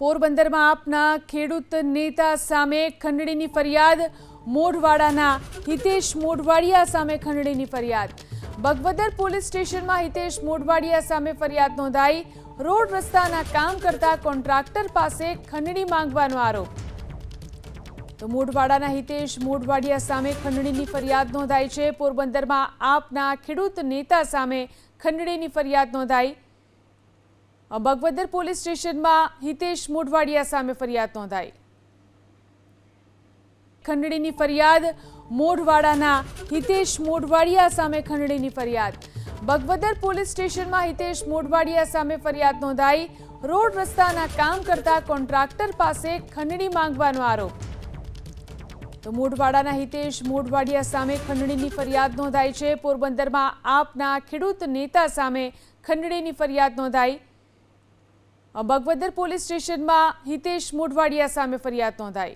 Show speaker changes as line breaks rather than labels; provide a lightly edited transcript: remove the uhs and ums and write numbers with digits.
પોરબંદરમાં આપના ખેડૂત નેતા સામે ખંડણીની ફરિયાદ। મોઢવાડાના હિતેશ મોઢવાડિયા સામે ખંડણીની ફરિયાદ। બગવદર પોલીસ સ્ટેશનમાં હિતેશ મોઢવાડિયા સામે ફરિયાદ નોંધાઈ। રોડ રસ્તાના કામ કરતા કોન્ટ્રાક્ટર પાસે ખંડણી માંગવાનો આરોપ। તો મોઢવાડાના હિતેશ મોઢવાડિયા સામે ખંડણીની ફરિયાદ નોંધાઈ છે। પોરબંદરમાં આપના ખેડૂત નેતા સામે ખંડણીની ફરિયાદ નોંધાઈ। બગવદર પોલીસ સ્ટેશનમાં હિતેશ મોઢવાડિયા સામે ફરિયાદ નોંધાઈ। ખંડણીની ફરિયાદ। મોઢવાડાના હિતેશ મોઢવાડિયા સામે ખંડણીની ફરિયાદ। બગવદર પોલીસ સ્ટેશનમાં હિતેશ મોઢવાડિયા સામે ફરિયાદ નોંધાઈ। રોડ રસ્તાના કામ કરતા કોન્ટ્રાક્ટર પાસે ખંડણી માંગવાનો આરોપ। તો મોઢવાડાના હિતેશ મોઢવાડિયા સામે ખંડણીની ફરિયાદ નોંધાઈ છે। પોરબંદરમાં આપના ખેડૂત નેતા સામે ખંડણીની ફરિયાદ નોંધાઈ। બગવદર પોલીસ સ્ટેશનમાં હિતેશ મોઢવાડિયા સામે ફરિયાદ નોંધાઈ।